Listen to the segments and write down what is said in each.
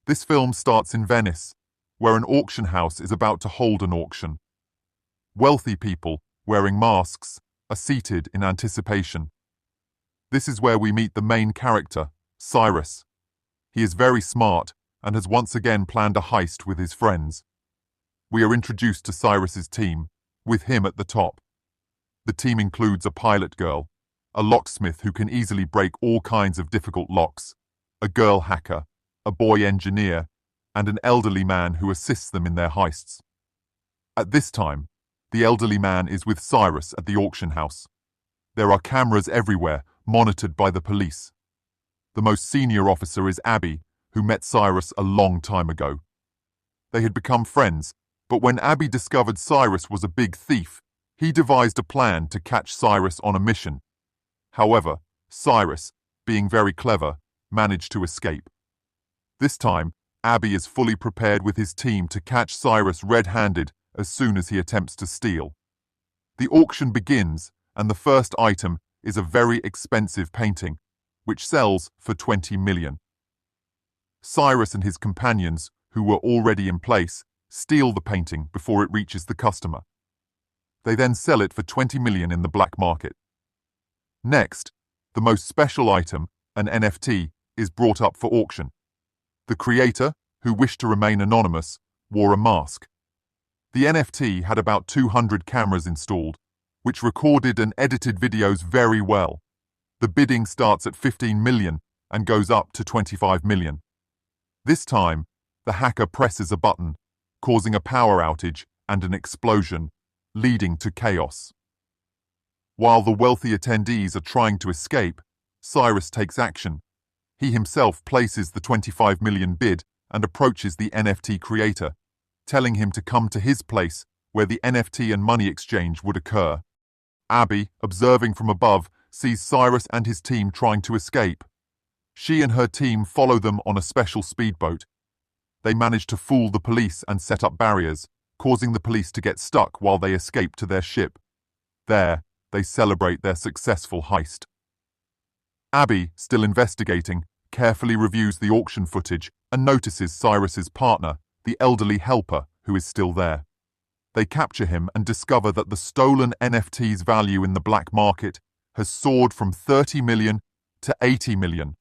This film starts in Venice, where an auction house is about to hold an auction. Wealthy people, wearing masks, are seated in anticipation. This is where we meet the main character, Cyrus. He is very smart and has once again planned a heist with his friends. We are introduced to Cyrus's team, with him at the top. The team includes a pilot girl, a locksmith who can easily break all kinds of difficult locks, a girl hacker, a boy engineer, and an elderly man who assists them in their heists. At this time, the elderly man is with Cyrus at the auction house. There are cameras everywhere, monitored by the police. The most senior officer is Abby, who met Cyrus a long time ago. They had become friends, but when Abby discovered Cyrus was a big thief, he devised a plan to catch Cyrus on a mission. However, Cyrus, being very clever, managed to escape. This time, Abby is fully prepared with his team to catch Cyrus red-handed as soon as he attempts to steal. The auction begins, and the first item is a very expensive painting, which sells for 20 million. Cyrus and his companions, who were already in place, steal the painting before it reaches the customer. They then sell it for 20 million in the black market. Next, the most special item, an NFT, is brought up for auction. The creator, who wished to remain anonymous, wore a mask. The NFT had about 200 cameras installed, which recorded and edited videos very well. The bidding starts at 15 million and goes up to 25 million. This time, the hacker presses a button, causing a power outage and an explosion, leading to chaos. While the wealthy attendees are trying to escape, Cyrus takes action. He himself places the 25 million bid and approaches the NFT creator, telling him to come to his place where the NFT and money exchange would occur. Abby, observing from above, sees Cyrus and his team trying to escape. She and her team follow them on a special speedboat. They manage to fool the police and set up barriers, causing the police to get stuck while they escape to their ship. There, they celebrate their successful heist. Abby, still investigating, carefully reviews the auction footage and notices Cyrus's partner, the elderly helper, who is still there. They capture him and discover that the stolen NFT's value in the black market has soared from 30 million to 80 million.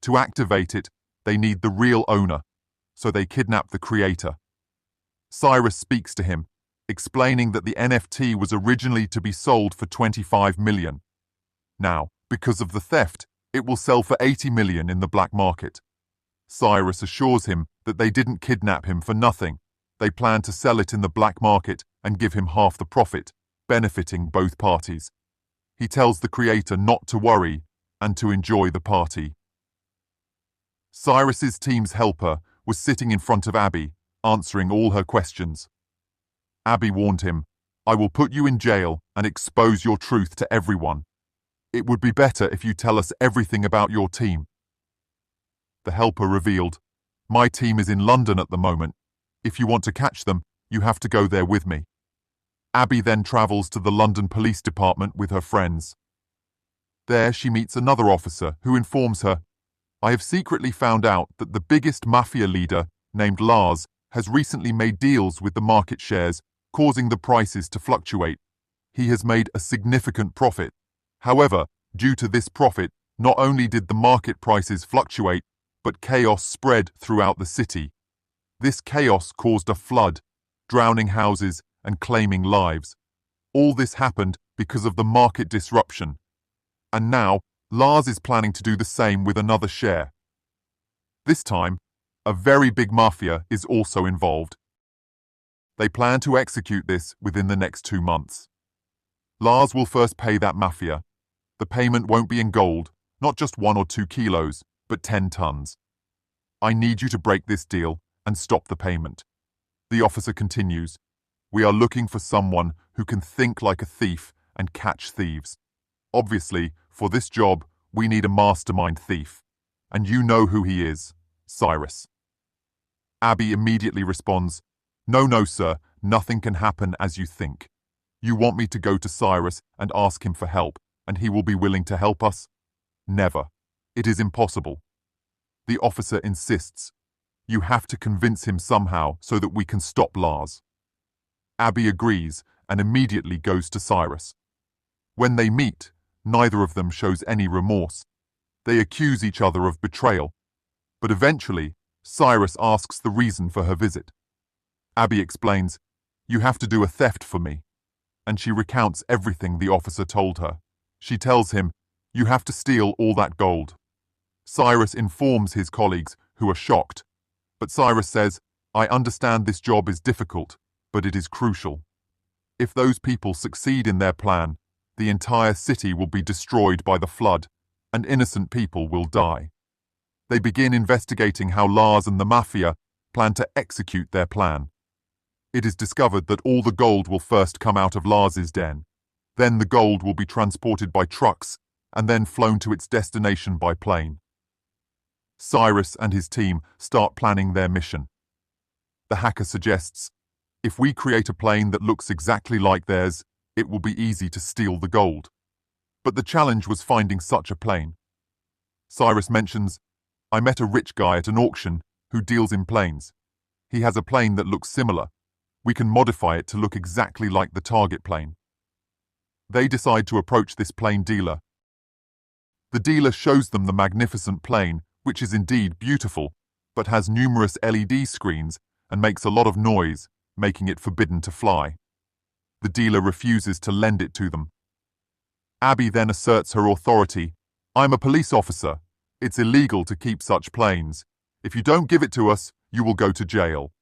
To activate it, they need the real owner, so they kidnap the creator. Cyrus speaks to him, explaining that the NFT was originally to be sold for 25 million. Now, because of the theft, it will sell for 80 million in the black market. Cyrus assures him that they didn't kidnap him for nothing. They plan to sell it in the black market and give him half the profit, benefiting both parties. He tells the creator not to worry and to enjoy the party. Cyrus's team's helper was sitting in front of Abby, answering all her questions. Abby warned him, "I will put you in jail and expose your truth to everyone. It would be better if you tell us everything about your team." The helper revealed, "My team is in London at the moment. If you want to catch them, you have to go there with me." Abby then travels to the London Police Department with her friends. There she meets another officer who informs her, "I have secretly found out that the biggest mafia leader, named Lars, has recently made deals with the market shares, causing the prices to fluctuate. He has made a significant profit. However, due to this profit, not only did the market prices fluctuate, but chaos spread throughout the city. This chaos caused a flood, drowning houses and claiming lives. All this happened because of the market disruption. And now, Lars is planning to do the same with another share. This time, a very big mafia is also involved. They plan to execute this within the next 2 months. Lars will first pay that mafia. The payment won't be in gold, not just 1 or 2 kilos, but 10 tons. I need you to break this deal and stop the payment." The officer continues, "We are looking for someone who can think like a thief and catch thieves. Obviously, for this job, we need a mastermind thief. And you know who he is, Cyrus." Abby immediately responds, No, sir, nothing can happen as you think. You want me to go to Cyrus and ask him for help, and he will be willing to help us? Never. It is impossible." The officer insists, You have to convince him somehow so that we can stop Lars. Abby agrees and immediately goes to Cyrus. When they meet, neither of them shows any remorse. They accuse each other of betrayal, but eventually, Cyrus asks the reason for her visit. Abby explains, "You have to do a theft for me," and she recounts everything the officer told her. She tells him, "You have to steal all that gold." Cyrus informs his colleagues, who are shocked, but Cyrus says, "I understand this job is difficult, but it is crucial. If those people succeed in their plan, the entire city will be destroyed by the flood, and innocent people will die." They begin investigating how Lars and the Mafia plan to execute their plan. It is discovered that all the gold will first come out of Lars's den. Then the gold will be transported by trucks and then flown to its destination by plane. Cyrus and his team start planning their mission. The hacker suggests, "If we create a plane that looks exactly like theirs, it will be easy to steal the gold." But the challenge was finding such a plane. Cyrus mentions, "I met a rich guy at an auction who deals in planes. He has a plane that looks similar. We can modify it to look exactly like the target plane." They decide to approach this plane dealer. The dealer shows them the magnificent plane, which is indeed beautiful, but has numerous LED screens and makes a lot of noise, making it forbidden to fly. The dealer refuses to lend it to them. Abby then asserts her authority. "I'm a police officer. It's illegal to keep such planes. If you don't give it to us, you will go to jail."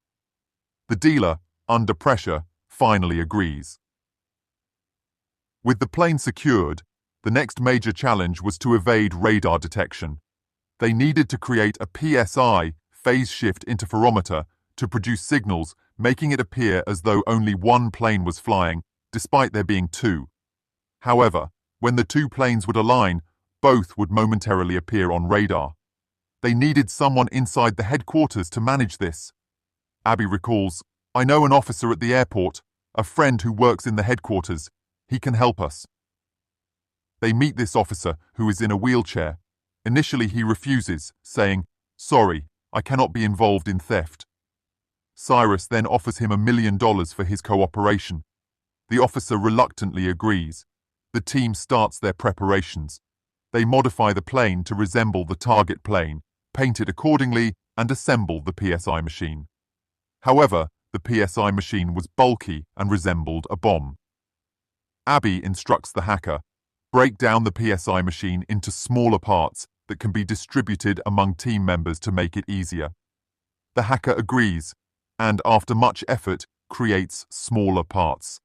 The dealer, under pressure, finally agrees. With the plane secured, the next major challenge was to evade radar detection. They needed to create a PSI, phase shift interferometer, to produce signals, making it appear as though only one plane was flying, despite there being two. However, when the two planes would align, both would momentarily appear on radar. They needed someone inside the headquarters to manage this. Abby recalls, "I know an officer at the airport, a friend who works in the headquarters. He can help us." They meet this officer, who is in a wheelchair. Initially he refuses, saying, "Sorry, I cannot be involved in theft." Cyrus then offers him $1 million for his cooperation. The officer reluctantly agrees. The team starts their preparations. They modify the plane to resemble the target plane, paint it accordingly, and assemble the PSI machine. However, the PSI machine was bulky and resembled a bomb. Abby instructs the hacker, "Break down the PSI machine into smaller parts that can be distributed among team members to make it easier." The hacker agrees, and after much effort, creates smaller parts.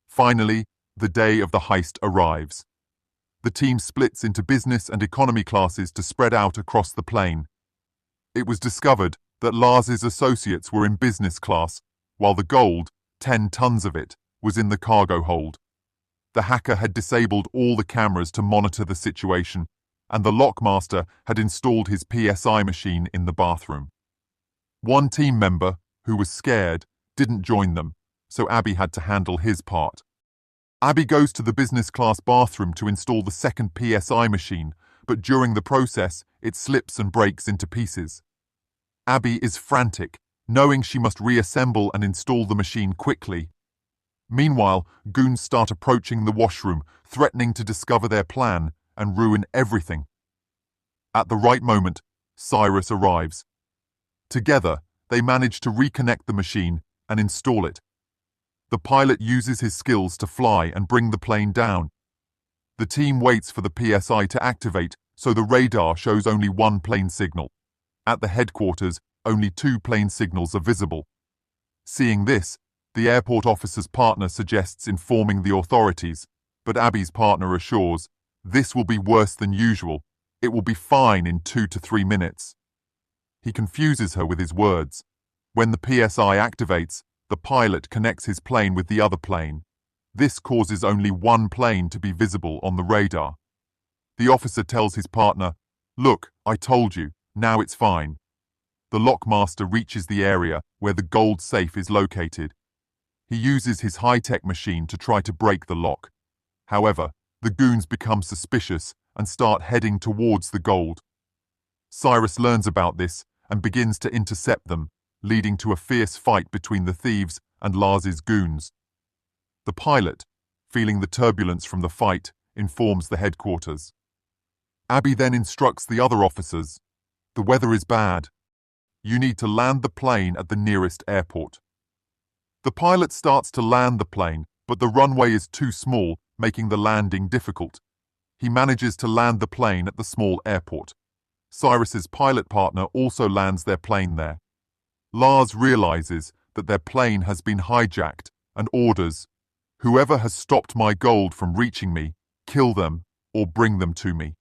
Finally, the day of the heist arrives. The team splits into business and economy classes to spread out across the plane. It was discovered that Lars's associates were in business class, while the gold, 10 tons of it, was in the cargo hold. The hacker had disabled all the cameras to monitor the situation, and the lockmaster had installed his PSI machine in the bathroom. One team member, who was scared, didn't join them, so Abby had to handle his part. Abby goes to the business class bathroom to install the second PSI machine, but during the process, it slips and breaks into pieces. Abby is frantic, knowing she must reassemble and install the machine quickly. Meanwhile, goons start approaching the washroom, threatening to discover their plan and ruin everything. At the right moment, Cyrus arrives. Together, they manage to reconnect the machine and install it. The pilot uses his skills to fly and bring the plane down. The team waits for the PSI to activate, so the radar shows only one plane signal. At the headquarters, only 2 plane signals are visible. Seeing this, the airport officer's partner suggests informing the authorities, but Abby's partner assures, "This will be worse than usual. It will be fine in 2 to 3 minutes." He confuses her with his words. When the PSI activates, the pilot connects his plane with the other plane. This causes only one plane to be visible on the radar. The officer tells his partner, "Look, I told you, now it's fine." The lockmaster reaches the area where the gold safe is located. He uses his high-tech machine to try to break the lock. However, the goons become suspicious and start heading towards the gold. Cyrus learns about this and begins to intercept them, leading to a fierce fight between the thieves and Lars's goons. The pilot, feeling the turbulence from the fight, informs the headquarters. Abby then instructs the other officers, "The weather is bad. You need to land the plane at the nearest airport." The pilot starts to land the plane, but the runway is too small, making the landing difficult. He manages to land the plane at the small airport. Cyrus's pilot partner also lands their plane there. Lars realizes that their plane has been hijacked and orders, "Whoever has stopped my gold from reaching me, kill them or bring them to me."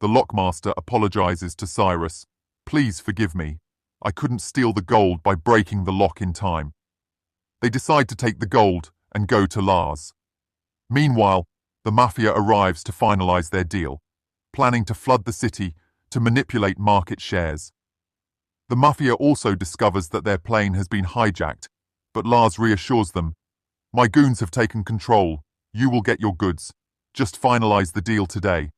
The lockmaster apologizes to Cyrus, "Please forgive me. I couldn't steal the gold by breaking the lock in time." They decide to take the gold and go to Lars. Meanwhile, the Mafia arrives to finalize their deal, planning to flood the city to manipulate market shares. The Mafia also discovers that their plane has been hijacked, but Lars reassures them, "My goons have taken control. You will get your goods. Just finalize the deal today."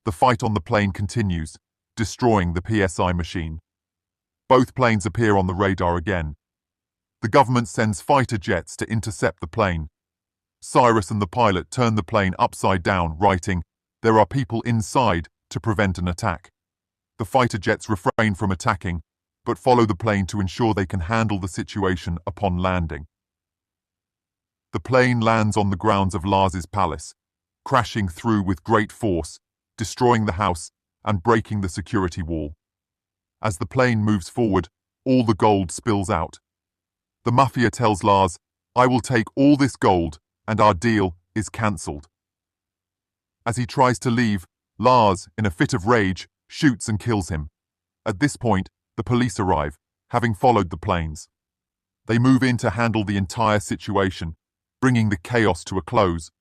The fight on the plane continues, destroying the PSI machine. Both planes appear on the radar again. The government sends fighter jets to intercept the plane. Cyrus and the pilot turn the plane upside down, writing, "There are people inside," to prevent an attack. The fighter jets refrain from attacking, but follow the plane to ensure they can handle the situation upon landing. The plane lands on the grounds of Lars's palace, crashing through with great force, destroying the house and breaking the security wall. As the plane moves forward, all the gold spills out. The Mafia tells Lars, "I will take all this gold and our deal is cancelled." As he tries to leave, Lars, in a fit of rage, shoots and kills him. At this point, the police arrive, having followed the planes. They move in to handle the entire situation, bringing the chaos to a close